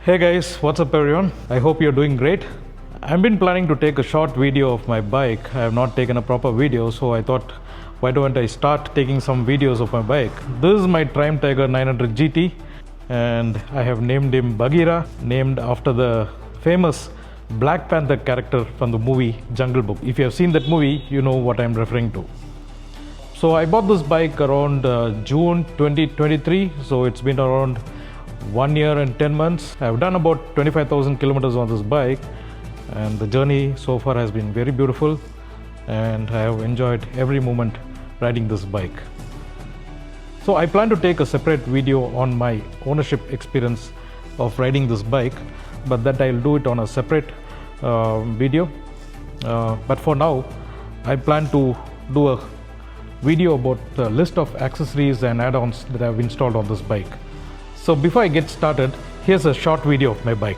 Hey guys, what's up everyone? I hope you're doing great. I've been planning to take a short video of my bike. I have not taken a proper video, so I thought, why don't I start taking some videos of my bike? This is my Triumph Tiger 900 GT, and I have named him Bagheera, named after the famous Black Panther character from the movie Jungle Book. If you have seen that movie, you know what I'm referring to. So I bought this bike around June 2023, so it's been around 1 year and 10 months. I've done about 25,000 kilometers on this bike, and the journey so far has been very beautiful, and I have enjoyed every moment riding this bike. So I plan to take a separate video on my ownership experience of riding this bike, but that I'll do it on a separate video. But for now, I plan to do a video about the list of accessories and add-ons that I've installed on this bike. So before I get started, here's a short video of my bike.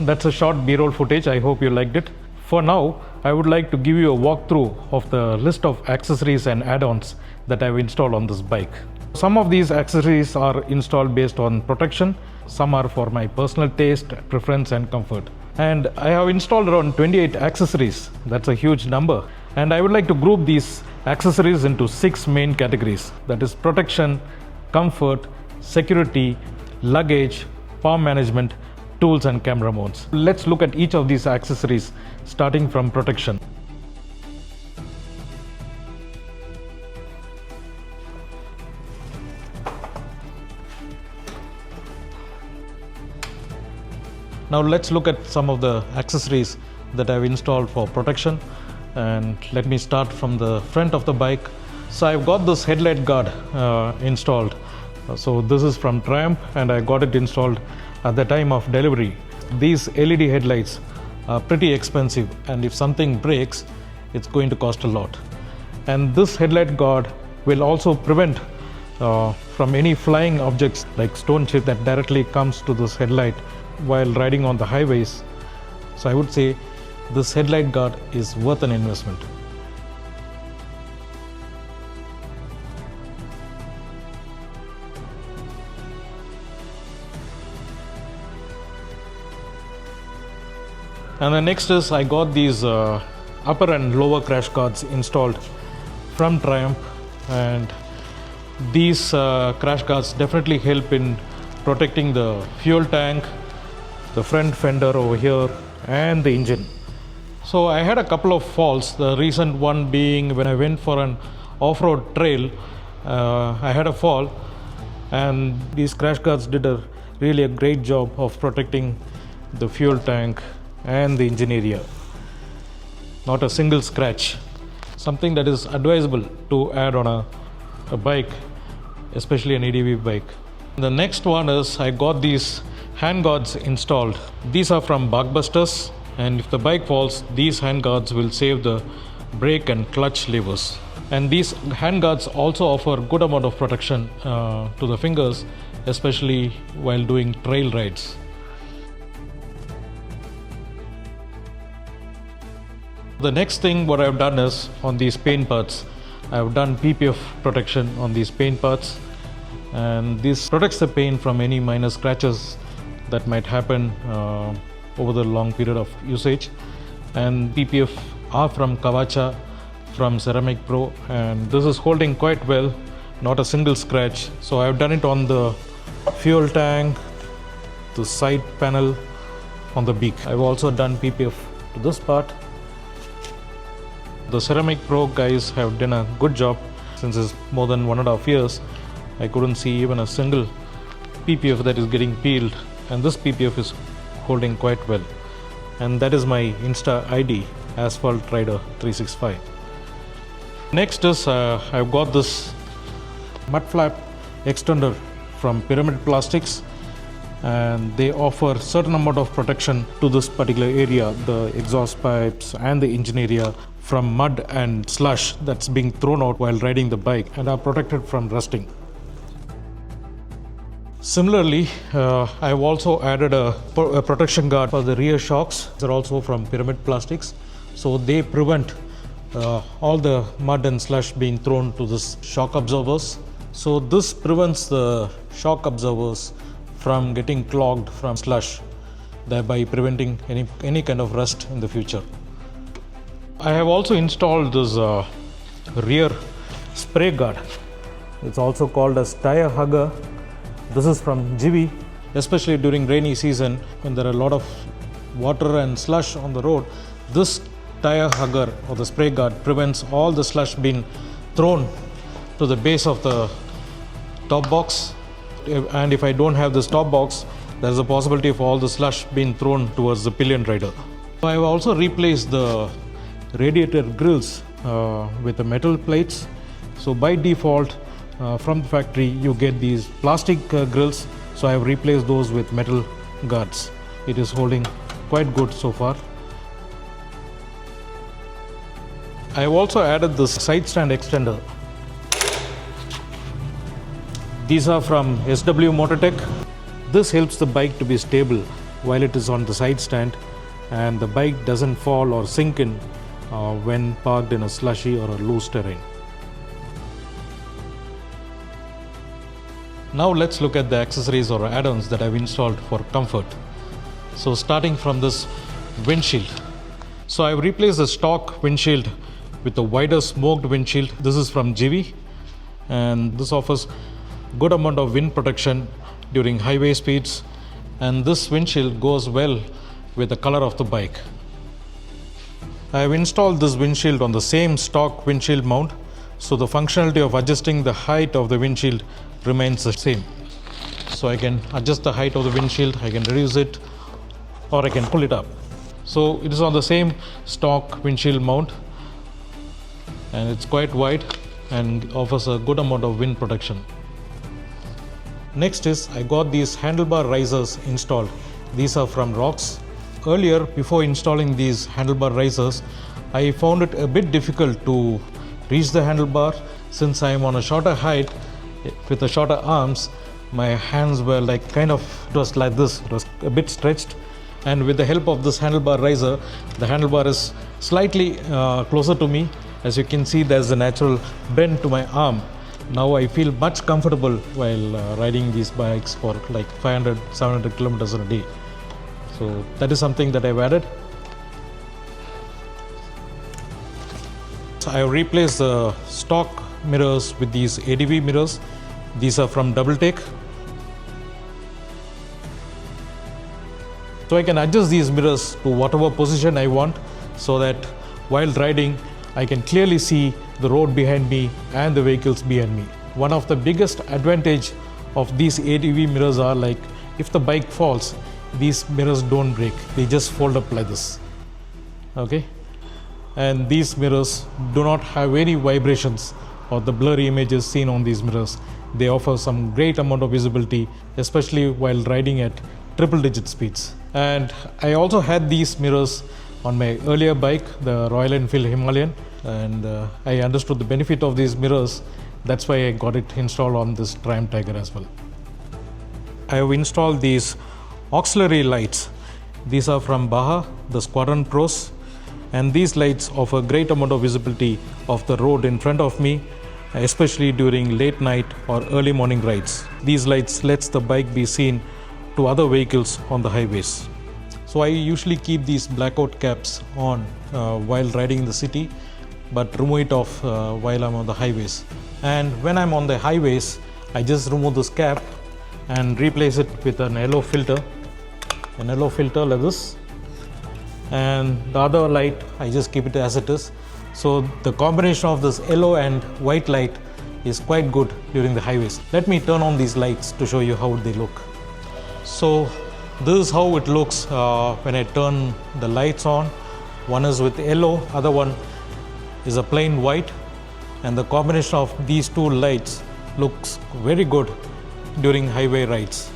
That's a short B-roll footage. I hope you liked it. For now, I would like to give you a walkthrough of the list of accessories and add-ons that I've installed on this bike. Some of these accessories are installed based on protection. Some are for my personal taste, preference and comfort. And I have installed around 28 accessories. That's a huge number. And I would like to group these accessories into 6 main categories. That is protection, comfort, security, luggage, palm management, tools and camera modes. Let's look at each of these accessories, starting from protection. Now let's look at some of the accessories that I've installed for protection, and let me start from the front of the bike. So I've got this headlight guard installed. So this is from Triumph, and I got it installed at the time of delivery. These LED headlights are pretty expensive, and if something breaks, it's going to cost a lot. And this headlight guard will also prevent from any flying objects like stone chip that directly comes to this headlight while riding on the highways. So I would say this headlight guard is worth an investment. And the next is I got these upper and lower crash guards installed from Triumph, and these crash guards definitely help in protecting the fuel tank, the front fender over here and the engine. So I had a couple of falls, the recent one being when I went for an off-road trail. I had a fall, and these crash guards did really a great job of protecting the fuel tank and the engine area. Not a single scratch. Something that is advisable to add on a bike, especially an ADV bike. The next one is I got these hand guards installed. These are from Blockbusters, and if the bike falls, these hand guards will save the brake and clutch levers. And these hand guards also offer good amount of protection to the fingers, especially while doing trail rides. The next thing what I've done is on these paint parts, I've done PPF protection on these paint parts, and this protects the paint from any minor scratches that might happen over the long period of usage. And PPF are from Kawacha, from Ceramic Pro, and this is holding quite well, not a single scratch. So I've done it on the fuel tank, the side panel, on the beak. I've also done PPF to this part, The Ceramic Pro guys have done a good job. Since it's more than 1.5 years, I couldn't see even a single PPF that is getting peeled, and this PPF is holding quite well. And that is my Insta ID, Asphalt Rider 365. Next is I've got this mud flap extender from Pyramid Plastics, and they offer certain amount of protection to this particular area, the exhaust pipes and the engine area, from mud and slush that's being thrown out while riding the bike, and are protected from rusting. Similarly, I've also added a protection guard for the rear shocks. They're also from Pyramid Plastics, so they prevent all the mud and slush being thrown to this shock absorbers. So this prevents the shock absorbers from getting clogged from slush, thereby preventing any kind of rust in the future. I have also installed this rear spray guard. It's also called as tire hugger. This is from Jivi. Especially during rainy season, when there are a lot of water and slush on the road, this tire hugger or the spray guard prevents all the slush being thrown to the base of the top box. And if I don't have this top box, there's a possibility of all the slush being thrown towards the pillion rider. I have also replaced the radiator grills with the metal plates. So by default, from the factory, you get these plastic grills. So I have replaced those with metal guards. It is holding quite good so far. I have also added this side stand extender. These are from SW-Motech. This helps the bike to be stable while it is on the side stand, and the bike doesn't fall or sink in when parked in a slushy or a loose terrain. Now let's look at the accessories or add-ons that I've installed for comfort. So starting from this windshield. So I've replaced the stock windshield with a wider smoked windshield. This is from Jivi, and this offers good amount of wind protection during highway speeds, and this windshield goes well with the color of the bike. I have installed this windshield on the same stock windshield mount, so the functionality of adjusting the height of the windshield remains the same. So I can adjust the height of the windshield, I can reduce it, or I can pull it up. So it is on the same stock windshield mount, and it's quite wide and offers a good amount of wind protection. Next is I got these handlebar risers installed. These are from Rox. Earlier, before installing these handlebar risers, I found it a bit difficult to reach the handlebar. Since I am on a shorter height with the shorter arms, my hands were just like this, it was a bit stretched. And with the help of this handlebar riser, the handlebar is slightly closer to me. As you can see, there's a natural bend to my arm. Now I feel much comfortable while riding these bikes for like 500-700 kilometers a day. So that is something that I've added. So I have replaced the stock mirrors with these ADV mirrors. These are from Double Take. So I can adjust these mirrors to whatever position I want, so that while riding I can clearly see the road behind me and the vehicles behind me. One of the biggest advantage of these ADV mirrors are, like, if the bike falls, these mirrors don't break, they just fold up like this. Okay, and these mirrors do not have any vibrations or the blurry images seen on these mirrors. They offer some great amount of visibility, especially while riding at triple-digit speeds. And I also had these mirrors on my earlier bike, the Royal Enfield Himalayan, and I understood the benefit of these mirrors. That's why I got it installed on this Triumph Tiger as well. I have installed these auxiliary lights. These are from Baja, the Squadron Pros, and these lights offer great amount of visibility of the road in front of me, especially during late night or early morning rides. These lights lets the bike be seen to other vehicles on the highways. So I usually keep these blackout caps on while riding in the city, but remove it off while I'm on the highways. And when I'm on the highways, I just remove this cap and replace it with an yellow filter like this. And the other light, I just keep it as it is. So the combination of this yellow and white light is quite good during the highways. Let me turn on these lights to show you how they look. So this is how it looks when I turn the lights on. One is with yellow, other one is a plain white, and the combination of these two lights looks very good during highway rides.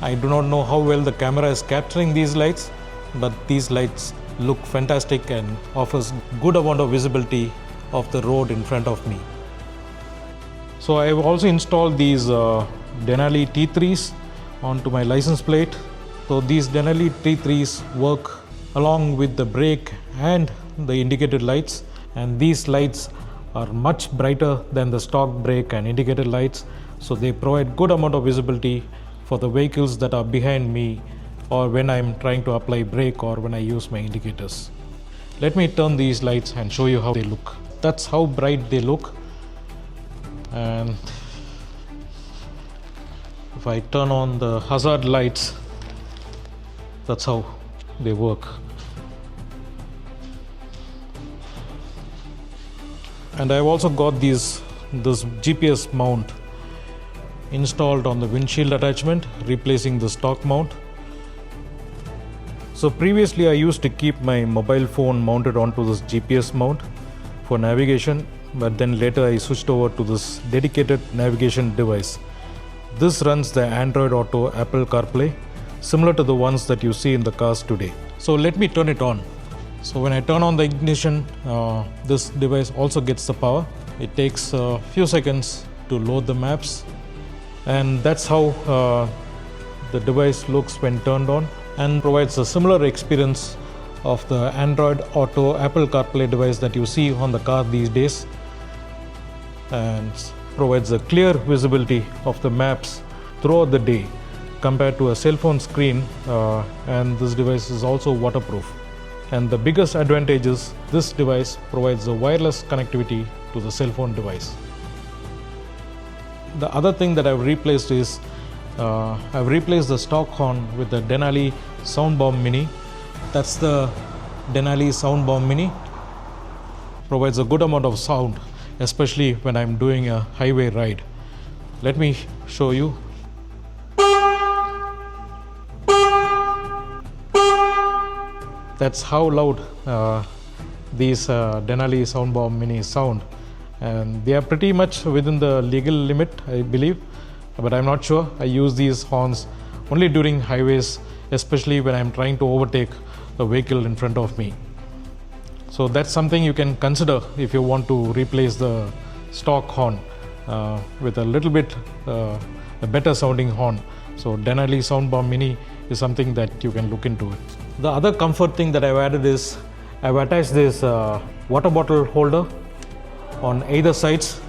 I do not know how well the camera is capturing these lights, but these lights look fantastic and offers good amount of visibility of the road in front of me. So I have also installed these Denali T3s onto my license plate. So these Denali T3s work along with the brake and the indicated lights, and these lights are much brighter than the stock brake and indicated lights, so they provide good amount of visibility for the vehicles that are behind me, or when I'm trying to apply brake, or when I use my indicators. Let me turn these lights and show you how they look. That's how bright they look. And if I turn on the hazard lights, that's how they work. And I've also got this GPS mount installed on the windshield attachment, replacing the stock mount. So previously I used to keep my mobile phone mounted onto this GPS mount for navigation, but then later I switched over to this dedicated navigation device. This runs the Android Auto Apple CarPlay, similar to the ones that you see in the cars today. So let me turn it on. So when I turn on the ignition, this device also gets the power. It takes a few seconds to load the maps, and that's how the device looks when turned on, and provides a similar experience of the Android Auto Apple CarPlay device that you see on the car these days, and provides a clear visibility of the maps throughout the day compared to a cell phone screen, and this device is also waterproof. And the biggest advantage is this device provides a wireless connectivity to the cell phone device. The other thing that I've replaced is I've replaced the stock horn with the Denali Soundbomb Mini. That's the Denali Soundbomb Mini. Provides a good amount of sound, especially when I'm doing a highway ride. Let me show you. That's how loud these Denali Soundbomb Mini sound, and they are pretty much within the legal limit, I believe, but I'm not sure. I use these horns only during highways, especially when I'm trying to overtake a vehicle in front of me. So that's something you can consider if you want to replace the stock horn with a little bit a better sounding horn. So Denali Soundbomb Mini is something that you can look into it. The other comfort thing that I've added is I've attached this water bottle holder on either sides.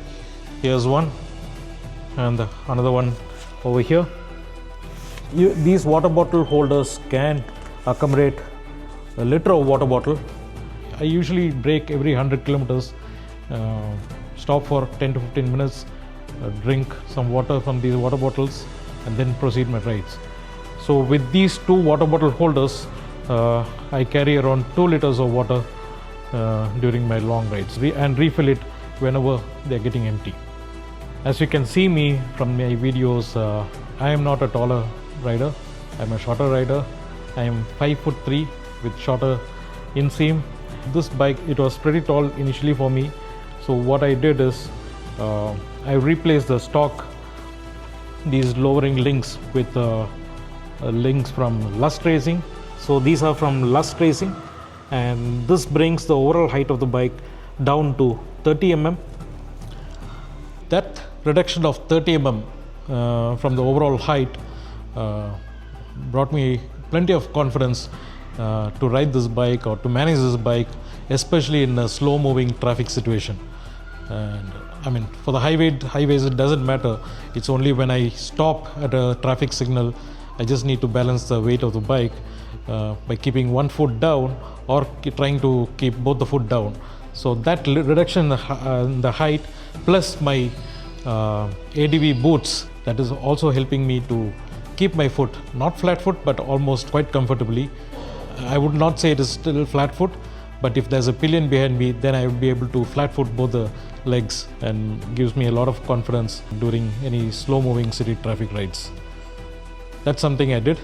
Here's one, and another one over here. These water bottle holders can accommodate a liter of water bottle. I usually brake every 100 kilometers, stop for 10 to 15 minutes, drink some water from these water bottles, and then proceed my rides. So with these two water bottle holders, I carry around 2 liters of water during my long rides, and refill it whenever they're getting empty. As you can see me from my videos, I am not a taller rider. I'm a shorter rider. I am 5'3" with shorter inseam. This bike, it was pretty tall initially for me. So what I did is I replaced the stock, these lowering links, with links from Lust Racing. So these are from Lust Racing, and this brings the overall height of the bike down to 30 mm. That reduction of 30 mm from the overall height brought me plenty of confidence to ride this bike or to manage this bike, especially in a slow moving traffic situation. And I mean, for the highways it doesn't matter. It's only when I stop at a traffic signal, I just need to balance the weight of the bike by keeping one foot down or trying to keep both the foot down. So that reduction in the height, plus my ADV boots, that is also helping me to keep my foot not flat foot but almost quite comfortably. I would not say it is still flat foot, But if there's a pillion behind me, then I would be able to flat foot both the legs, and gives me a lot of confidence during any slow moving city traffic rides. That's something I did.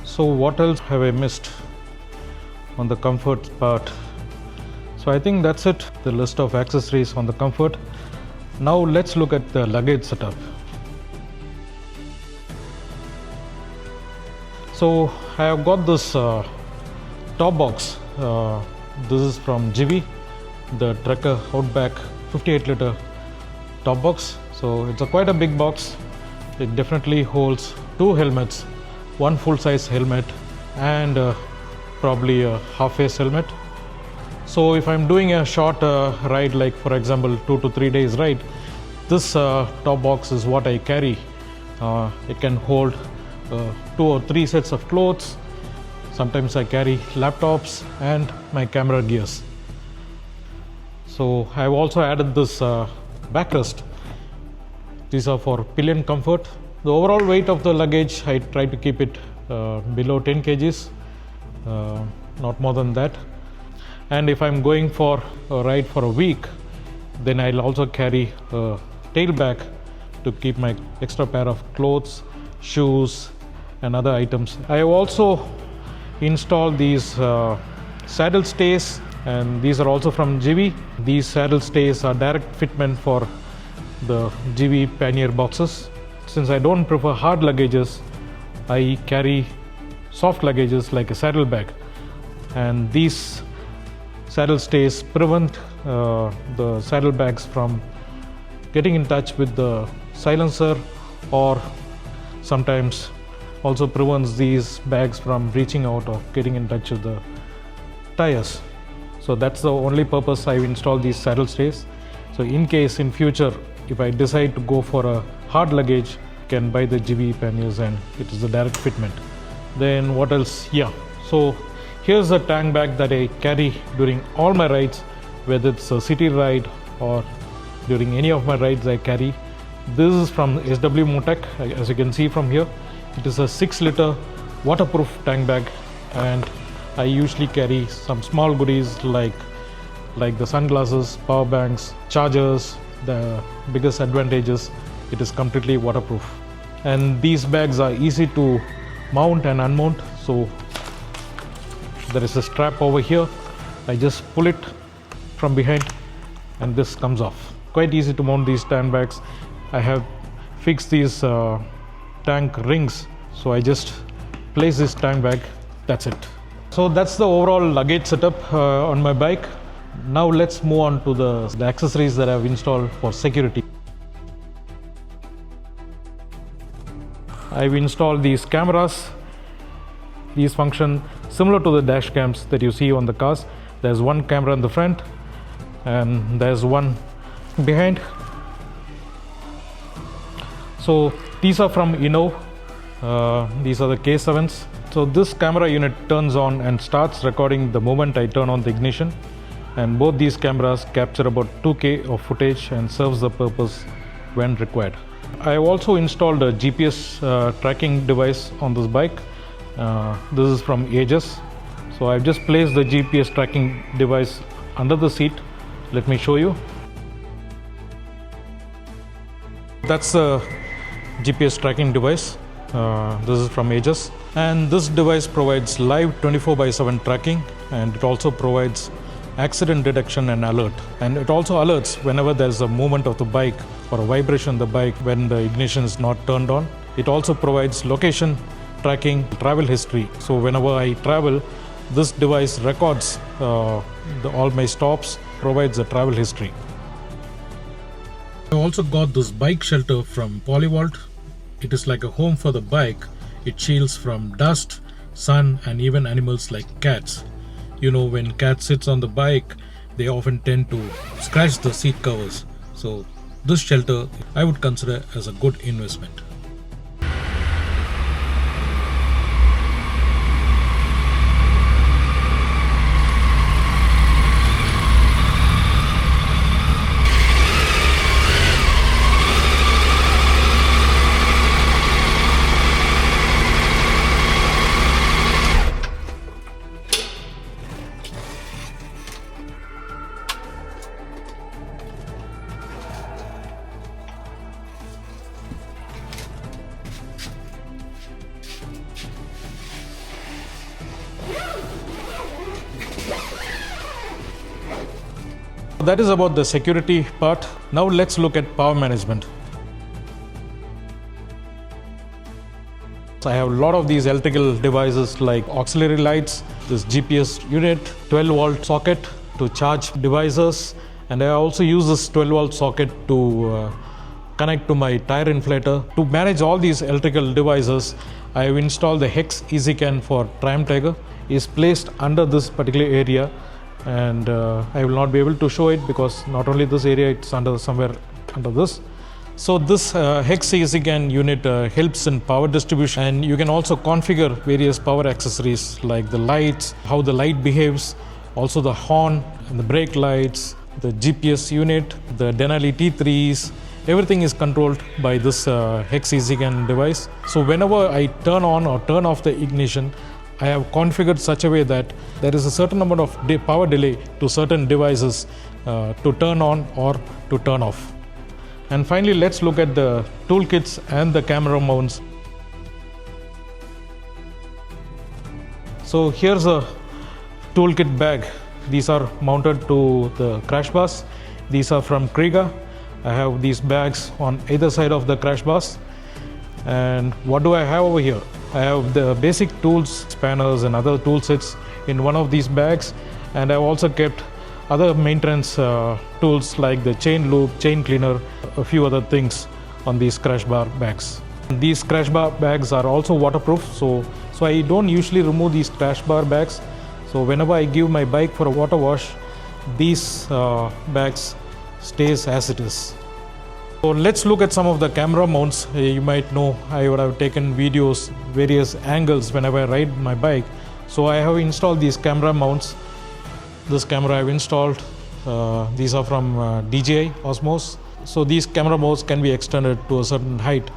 So what else have I missed on the comfort part? So I think that's it, the list of accessories on the comfort. Now let's look at the luggage setup. So I have got this top box. This is from Jivi, the Trekker Outback 58 liter top box. So it's quite a big box. It definitely holds 2 helmets, one full-size helmet and probably a half-face helmet. So if I'm doing a short ride, like for example 2 to 3 days ride, this top box is what I carry. It can hold 2 or 3 sets of clothes. Sometimes I carry laptops and my camera gears. So I've also added this backrest. These are for pillion comfort. The overall weight of the luggage, I try to keep it below 10 kgs, not more than that. And if I'm going for a ride for a week, then I'll also carry a tail bag to keep my extra pair of clothes, shoes and other items. I have also installed these saddle stays, and these are also from Jivi. These saddle stays are direct fitment for the Jivi pannier boxes. Since I don't prefer hard luggages, I carry soft luggages like a saddle bag, and these saddle stays prevent the saddlebags from getting in touch with the silencer, or sometimes also prevents these bags from reaching out or getting in touch with the tires. So that's the only purpose I've installed these saddle stays. So in case in future, if I decide to go for a hard luggage, I can buy the Jivi panniers and it is a direct fitment. Then what else? Yeah, so here's a tank bag that I carry during all my rides, whether it's a city ride or during any of my rides I carry. This is from SW-Motech, as you can see from here. It is a 6 liter waterproof tank bag, and I usually carry some small goodies like the sunglasses, power banks, chargers. The biggest advantages, it is completely waterproof. And these bags are easy to mount and unmount. So there is a strap over here. I just pull it from behind and this comes off. Quite easy to mount these tank bags. I have fixed these tank rings, so I just place this tank bag. That's it. So that's the overall luggage setup on my bike. Now let's move on to the accessories that I've installed for security. I've installed these cameras. These function similar to the dash cams that you see on the cars. There's one camera in the front and there's one behind. So these are from Innov. These are the K7s. So this camera unit turns on and starts recording the moment I turn on the ignition. And both these cameras capture about 2K of footage and serves the purpose when required. I have also installed a GPS tracking device on this bike. This is from Aegis. So I've just placed the GPS tracking device under the seat. Let me show you. That's the GPS tracking device. This is from Aegis. And this device provides live 24/7 tracking, and it also provides accident detection and alert. And it also alerts whenever there's a movement of the bike or a vibration of the bike when the ignition is not turned on. It also provides location tracking, travel history. So whenever I travel, this device records all my stops, provides a travel history. I also got this bike shelter from Polyvault. It is like a home for the bike. It shields from dust, sun, and even animals like cats. You know, when cat sits on the bike, they often tend to scratch the seat covers. So this shelter I would consider as a good investment. That is about the security part. Now let's look at power management. I have a lot of these electrical devices like auxiliary lights, this GPS unit, 12-volt socket to charge devices, and I also use this 12-volt socket to connect to my tire inflator. To manage all these electrical devices, I have installed the Hex EasyCan for Triumph Tiger. It's placed under this particular area, and I will not be able to show it because not only this area, it's under somewhere under this. So this Hex EasyCan unit helps in power distribution, and you can also configure various power accessories like the lights, how the light behaves, also the horn and the brake lights, the GPS unit, the Denali T3s. Everything is controlled by this Hex EasyCan device. So whenever I turn on or turn off the ignition, I have configured such a way that there is a certain amount of power delay to certain devices to turn on or to turn off. And finally, let's look at the toolkits and the camera mounts. So here's a toolkit bag. These are mounted to the crash bars. These are from Kriega. I have these bags on either side of the crash bars. And what do I have over here? I have the basic tools, spanners and other tool sets in one of these bags. And I've also kept other maintenance tools like the chain loop, chain cleaner, a few other things on these crash bar bags. These crash bar bags are also waterproof, so I don't usually remove these crash bar bags. So whenever I give my bike for a water wash, these bags stays as it is. So let's look at some of the camera mounts. You might know I would have taken videos, various angles whenever I ride my bike. So I have installed these camera mounts. This camera I've installed. These are from DJI Osmos. So these camera mounts can be extended to a certain height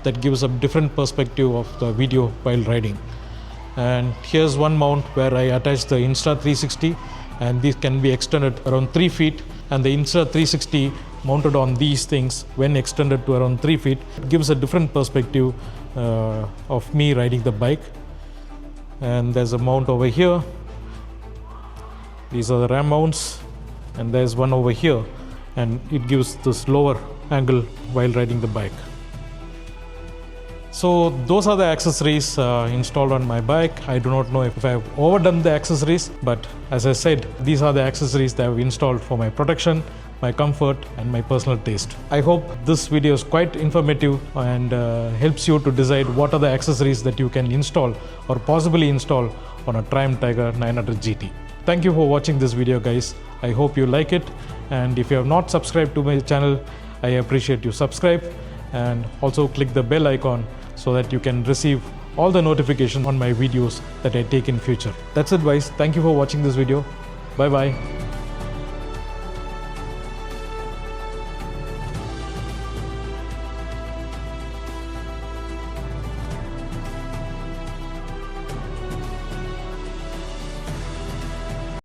that gives a different perspective of the video while riding. And here's one mount where I attach the Insta360, and these can be extended around 3 feet, and the Insta360 mounted on these things when extended to around 3 feet gives a different perspective of me riding the bike. And there's a mount over here. These are the RAM mounts, and there's one over here, and it gives this lower angle while riding the bike. So those are the accessories installed on my bike. I do not know if I have overdone the accessories, but as I said, these are the accessories that I have installed for my protection, my comfort and my personal taste. I hope this video is quite informative and helps you to decide what are the accessories that you can install or possibly install on a Triumph Tiger 900 GT. Thank you for watching this video, guys. I hope you like it, and if you have not subscribed to my channel, I appreciate you subscribe and also click the bell icon so that you can receive all the notifications on my videos that I take in future. That's it, guys. Thank you for watching this video. Bye bye.